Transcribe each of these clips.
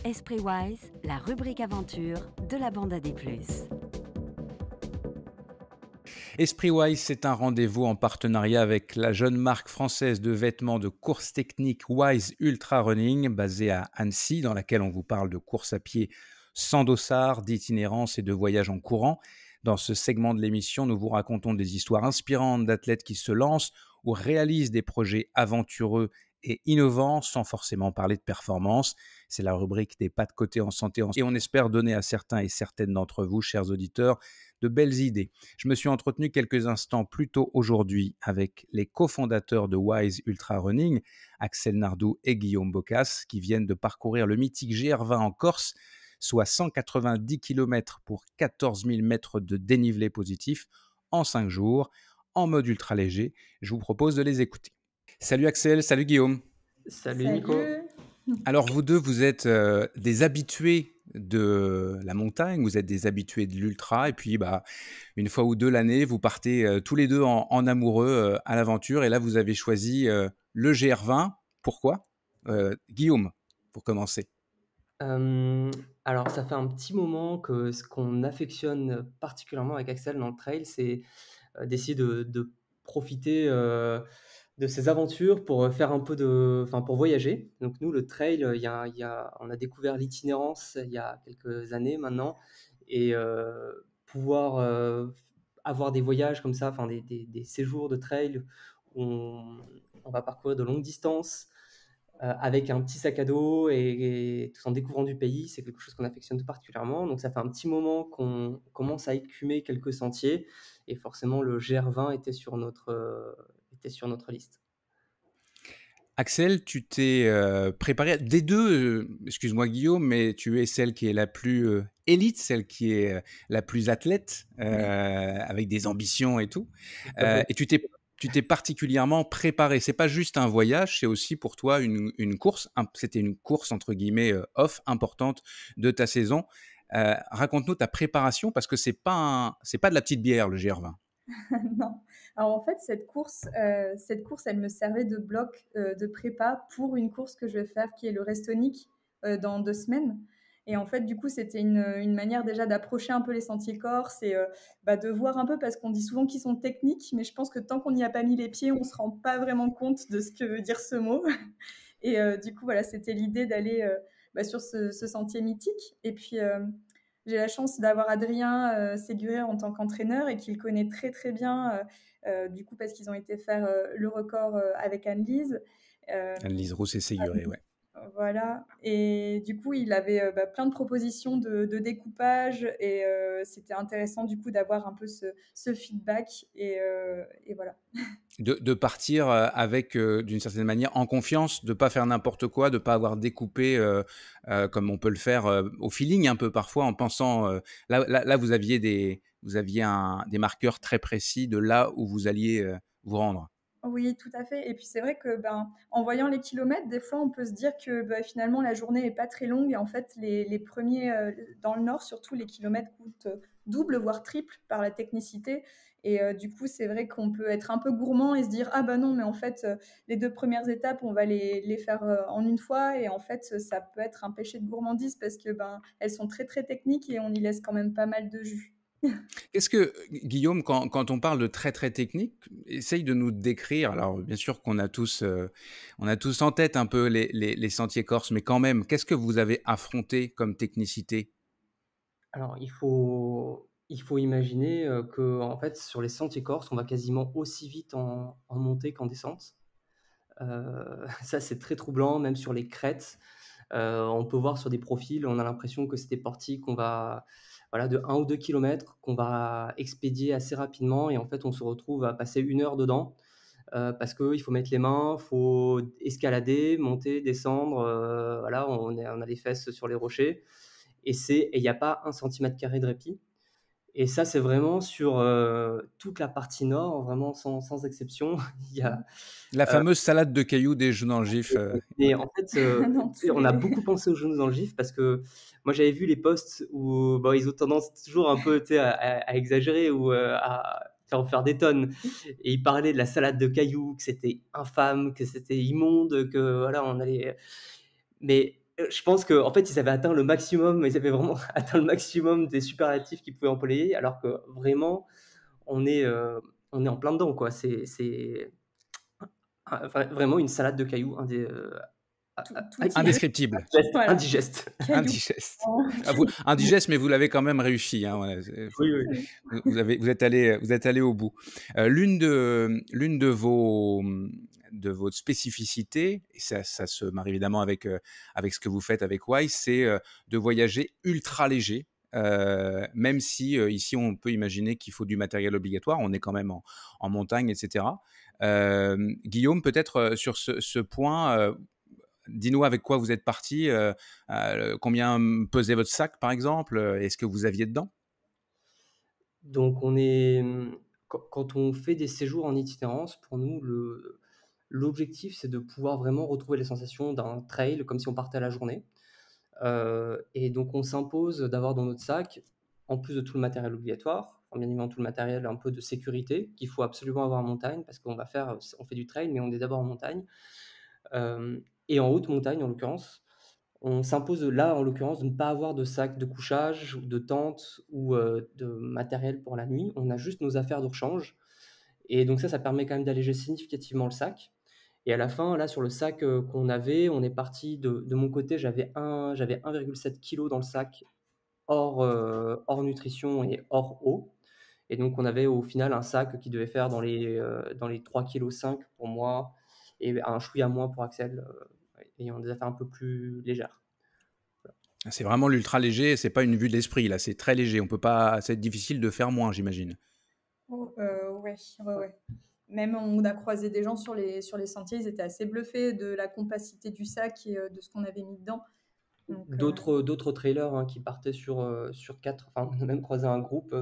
Esprit Wise, la rubrique aventure de la bande AD+. Esprit Wise, c'est un rendez-vous en partenariat avec la jeune marque française de vêtements de course technique Wise Ultra Running, basée à Annecy, dans laquelle on vous parle de course à pied sans dossard, d'itinérance et de voyage en courant. Dans ce segment de l'émission, nous vous racontons des histoires inspirantes d'athlètes qui se lancent ou réalisent des projets aventureux et innovants sans forcément parler de performance. C'est la rubrique des pas de côté en santé et on espère donner à certains et certaines d'entre vous, chers auditeurs, de belles idées. Je me suis entretenu quelques instants plus tôt aujourd'hui avec les cofondateurs de Wise Ultra Running, Axel Nardou et Guillaume Bocas, qui viennent de parcourir le mythique GR20 en Corse, soit 190 km pour 14 000 mètres de dénivelé positif en 5 jours, en mode ultra léger. Je vous propose de les écouter. Salut Axel, salut Guillaume. Salut Nico. Alors vous deux, vous êtes des habitués de la montagne, vous êtes des habitués de l'ultra, et puis une fois ou deux l'année, vous partez tous les deux en amoureux à l'aventure, et là vous avez choisi le GR20. Pourquoi Guillaume, pour commencer. Alors ça fait un petit moment que ce qu'on affectionne particulièrement avec Axel dans le trail, c'est d'essayer de profiter de ces aventures pour faire un peu pour voyager. Donc nous, le trail, on a découvert l'itinérance il y a quelques années maintenant, et pouvoir avoir des voyages comme ça, des séjours de trail où on va parcourir de longues distances avec un petit sac à dos et tout en découvrant du pays, c'est quelque chose qu'on affectionne tout particulièrement. Donc ça fait un petit moment qu'on commence à écumer quelques sentiers, et forcément le GR20 était sur notre liste. Axel, tu t'es préparé des deux, excuse-moi Guillaume, mais tu es celle qui est la plus élite, celle qui est la plus athlète, avec des ambitions et tout. Et tu t'es particulièrement préparé. C'est pas juste un voyage, c'est aussi pour toi une course. C'était une course entre guillemets off importante de ta saison. Raconte-nous ta préparation, parce que c'est pas de la petite bière le GR20. Non. Alors en fait, cette course, elle me servait de bloc de prépa pour une course que je vais faire qui est le Restonic dans 2 semaines. Et en fait, du coup, c'était une manière déjà d'approcher un peu les sentiers corses et de voir un peu, parce qu'on dit souvent qu'ils sont techniques, mais je pense que tant qu'on n'y a pas mis les pieds, on ne se rend pas vraiment compte de ce que veut dire ce mot. Et du coup, voilà, c'était l'idée d'aller sur ce sentier mythique. Et puis, j'ai la chance d'avoir Adrien Séguré en tant qu'entraîneur et qu'il connaît très très bien, du coup parce qu'ils ont été faire le record avec Anne-Lise. Anne-Lise Rousse et Séguré, ouais. Voilà, et du coup il avait plein de propositions de découpage, et c'était intéressant du coup d'avoir un peu ce feedback, et voilà. De partir avec, d'une certaine manière, en confiance, de ne pas faire n'importe quoi, de ne pas avoir découpé comme on peut le faire au feeling un peu parfois, en pensant... Là, vous aviez des marqueurs très précis de là où vous alliez vous rendre. Oui, tout à fait. Et puis c'est vrai que en voyant les kilomètres, des fois on peut se dire que finalement la journée n'est pas très longue, et en fait les premiers, dans le nord surtout, les kilomètres coûtent double voire triple par la technicité, et du coup c'est vrai qu'on peut être un peu gourmand et se dire ah non, mais en fait les 2 premières étapes on va les faire en une fois, et en fait ça peut être un péché de gourmandise parce que elles sont très très techniques et on y laisse quand même pas mal de jus. Qu'est-ce que, Guillaume, quand on parle de très très technique, essaye de nous décrire. Alors bien sûr qu'on a tous en tête un peu les sentiers corses, mais quand même, qu'est-ce que vous avez affronté comme technicité? Alors il faut imaginer que en fait sur les sentiers corses, on va quasiment aussi vite en montée qu'en descente. Ça c'est très troublant, même sur les crêtes. On peut voir sur des profils, on a l'impression que c'est des portiques qu'on va, voilà, de 1 ou 2 kilomètres qu'on va expédier assez rapidement, et en fait on se retrouve à passer 1 heure dedans, parce qu'il faut mettre les mains, il faut escalader, monter, descendre, voilà, on a les fesses sur les rochers, et il n'y a pas 1 centimètre carré de répit. Et ça, c'est vraiment sur toute la partie nord, vraiment sans exception. Il y a, La fameuse salade de cailloux des genoux dans le gif. et en fait, Non, on a beaucoup pensé aux genoux dans le gif, parce que moi, j'avais vu les posts où ils ont tendance toujours un peu, tu sais, à exagérer ou à faire des tonnes. Et ils parlaient de la salade de cailloux, que c'était infâme, que c'était immonde, que voilà, on allait. Mais je pense qu'en fait, ils avaient atteint le maximum, ils avaient vraiment atteint le maximum des superlatifs qu'ils pouvaient employer, alors que vraiment, on est, heu, on est en plein dedans, quoi. C'est vraiment une salade de cailloux, Tout y est. Indescriptible. Voilà, indigeste. caillou. Indigeste. Indigeste, mais vous l'avez quand même réussi, hein, voilà, Oui, oui. vous êtes allé au bout. L'une de vos spécificités, et ça se marie évidemment avec ce que vous faites avec Wise, c'est de voyager ultra léger. Même si ici on peut imaginer qu'il faut du matériel obligatoire, on est quand même en montagne, etc. Guillaume, peut-être sur ce point, dis-nous avec quoi vous êtes parti, combien pesait votre sac par exemple, et ce que vous aviez dedans? Donc quand on fait des séjours en itinérance, pour nous, l'objectif, c'est de pouvoir vraiment retrouver les sensations d'un trail comme si on partait à la journée. Et donc on s'impose d'avoir dans notre sac, en plus de tout le matériel obligatoire, enfin bien évidemment tout le matériel un peu de sécurité qu'il faut absolument avoir en montagne parce qu'on fait du trail, mais on est d'abord en montagne, et en haute montagne en l'occurrence. On s'impose là, en l'occurrence, de ne pas avoir de sac de couchage, ou de tente ou de matériel pour la nuit. On a juste nos affaires de rechange et donc ça permet quand même d'alléger significativement le sac. Et à la fin, là, sur le sac qu'on avait, on est parti de mon côté, j'avais 1,7 kg dans le sac hors nutrition et hors eau. Et donc, on avait au final un sac qui devait faire dans les 3,5 kg pour moi et un chouïa moins pour Axel, ayant des affaires un peu plus légères. C'est vraiment l'ultra léger, c'est pas une vue de l'esprit là, c'est très léger. On peut pas, c'est difficile de faire moins, j'imagine. Oh, ouais, ouais, ouais. Même on a croisé des gens sur les sentiers, ils étaient assez bluffés de la compacité du sac et de ce qu'on avait mis dedans. Donc, D'autres trailers qui partaient sur 4, enfin, on a même croisé un groupe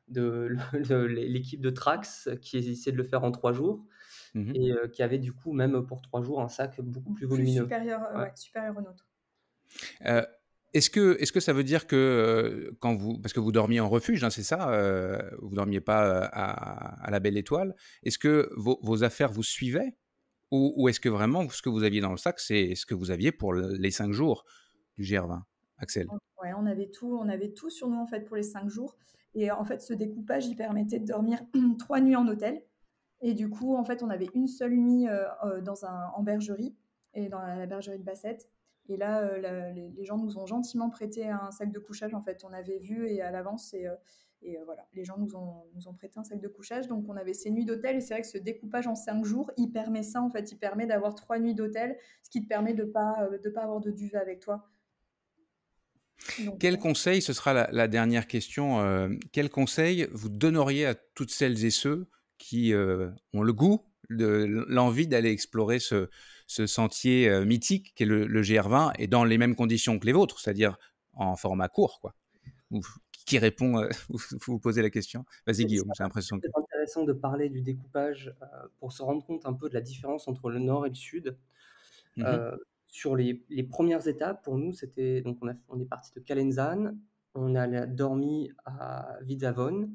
de l'équipe de Trax qui essayait de le faire en 3 jours et qui avait du coup, même pour 3 jours, un sac beaucoup plus volumineux. supérieur, Ouais. ouais, supérieur au nôtre. Est-ce que ça veut dire que parce que vous dormiez en refuge, hein, c'est ça, vous dormiez pas à la Belle Étoile, est-ce que vos affaires vous suivaient ou est-ce que vraiment ce que vous aviez dans le sac, c'est ce que vous aviez pour les 5 jours du GR20, Axel? Ouais, on avait tout sur nous en fait pour les 5 jours. Et en fait, ce découpage, il permettait de dormir 3 nuits en hôtel. Et du coup, en fait, on avait une seule nuit en bergerie, et dans la bergerie de Bassette. Et là, les gens nous ont gentiment prêté un sac de couchage. En fait, on avait vu et à l'avance. Et voilà, les gens nous ont prêté un sac de couchage. Donc, on avait ces nuits d'hôtel. Et c'est vrai que ce découpage en 5 jours, il permet ça. En fait, il permet d'avoir 3 nuits d'hôtel, ce qui te permet de pas avoir de duvet avec toi. Donc, Quel conseil, ce sera la dernière question, quel conseil vous donneriez à toutes celles et ceux qui ont le goût, l'envie d'aller explorer ce sentier mythique qu'est le GR20 et dans les mêmes conditions que les vôtres, c'est-à-dire en format court, quoi? Qui répond, vous posez la question? Vas-y Guillaume, j'ai l'impression que... C'est intéressant de parler du découpage pour se rendre compte un peu de la différence entre le nord et le sud. Sur les premières étapes, pour nous, c'était donc on est parti de Calenzane, on a dormi à Vidzavon,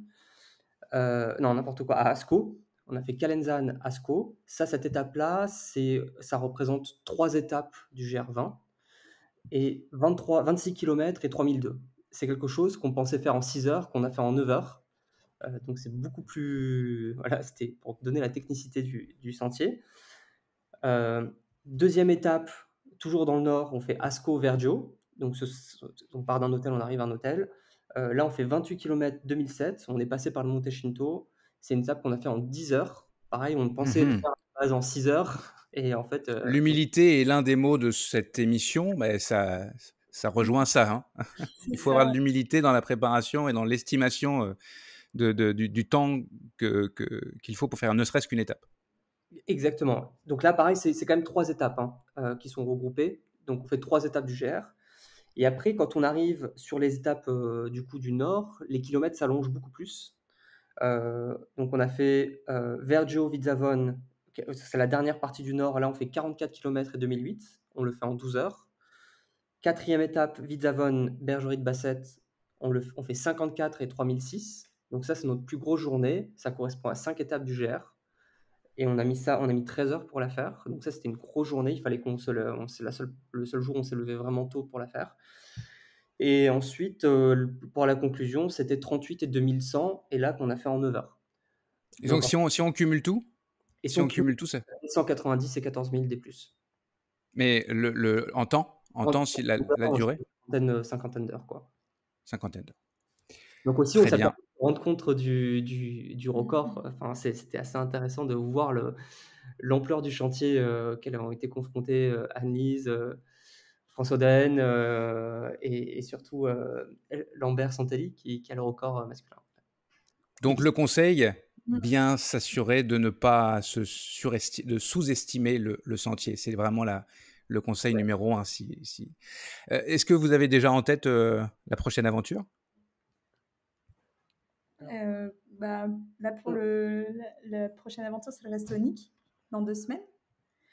non n'importe quoi, à Ascot. On a fait Calenzane, Ascot. Cette étape-là, ça représente 3 étapes du GR20 et 26 km et 3002. C'est quelque chose qu'on pensait faire en 6 heures, qu'on a fait en 9 heures. Donc c'est beaucoup plus... Voilà, c'était pour donner la technicité du sentier. Deuxième étape, toujours dans le nord, on fait Ascot-Vergio. Donc on part d'un hôtel, on arrive à un hôtel. Là, on fait 28 km 2007. On est passé par le Monte Shinto. C'est une étape qu'on a fait en 10 heures. Pareil, on pensait le faire à la base en 6 heures. Et en fait, L'humilité est l'un des mots de cette émission, mais ça rejoint ça, hein. Il faut avoir de l'humilité dans la préparation et dans l'estimation du temps qu'il faut pour faire ne serait-ce qu'une étape. Exactement. Donc là, pareil, c'est quand même 3 étapes qui sont regroupées. Donc on fait 3 étapes du GR. Et après, quand on arrive sur les étapes du coup du nord, les kilomètres s'allongent beaucoup plus. Donc on a fait Vergio-Vidzavon, c'est la dernière partie du nord. Là, on fait 44 km et 2008. On le fait en 12 heures. Quatrième étape, Vidzavon, bergerie de Bassette. On fait 54 et 3006. Donc ça, c'est notre plus grosse journée. Ça correspond à 5 étapes du GR. et on a mis 13 heures pour la faire. Donc ça, c'était une grosse journée. Il fallait qu'on se le on c'est la seule le seul jour où on s'est levé vraiment tôt pour la faire. Et ensuite, pour la conclusion, c'était 38 et 2100 et là qu'on a fait en 9 heures. Et donc, Donc si on cumule tout, et si on cumule tout ça, 190 et 14 000 des plus. mais en temps, si la durée, Cinquantaine d'heures, quoi. cinquantaine d'heures. Donc aussi, on Très s'est bien. rendu compte du record. Enfin, c'était assez intéressant de voir l'ampleur du chantier auquel ont été confrontés Annelise, François Daen et surtout Lambert Santelli qui a le record masculin. Donc le conseil, Mmh. bien s'assurer de ne pas de sous-estimer le sentier. C'est vraiment le conseil Ouais. numéro 1. Est-ce que vous avez déjà en tête la prochaine aventure? Bah, là pour la prochaine aventure, c'est le Restonic dans 2 semaines.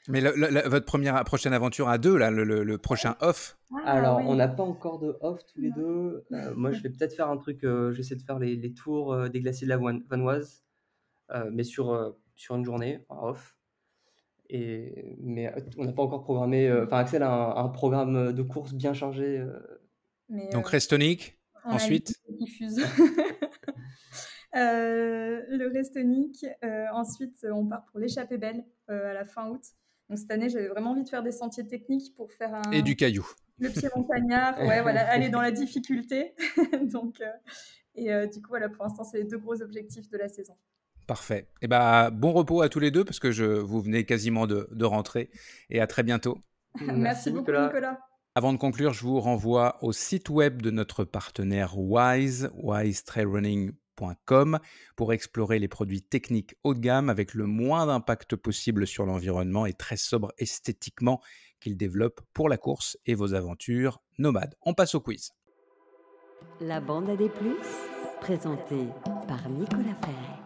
Mais votre prochaine aventure à deux, là, le prochain off, Alors, oui. on n'a pas encore de off tous les Non. deux. Moi, je vais peut-être faire un truc, je vais essayer de faire les tours des glaciers de la Vanoise, mais sur une journée en off. Mais on n'a pas encore programmé. Enfin, Axel a un programme de course bien chargé. Mais donc Restonic, on a ensuite, une qui fuse. Le Restonic, ensuite, on part pour l'échappée belle à la fin août. Donc cette année, j'avais vraiment envie de faire des sentiers techniques pour faire et du caillou. le pied montagnard, ouais, voilà, aller dans la difficulté. Donc, du coup, voilà, pour l'instant, c'est les 2 gros objectifs de la saison. Parfait. Et ben, bon repos à tous les deux parce que vous venez quasiment de rentrer et à très bientôt. Merci beaucoup, Nicolas. Avant de conclure, je vous renvoie au site web de notre partenaire Wise, wisetrailrunning.com, pour explorer les produits techniques haut de gamme avec le moins d'impact possible sur l'environnement et très sobre esthétiquement qu'ils développent pour la course et vos aventures nomades. On passe au quiz. La bande à des plus, présentée par Nicolas Ferret.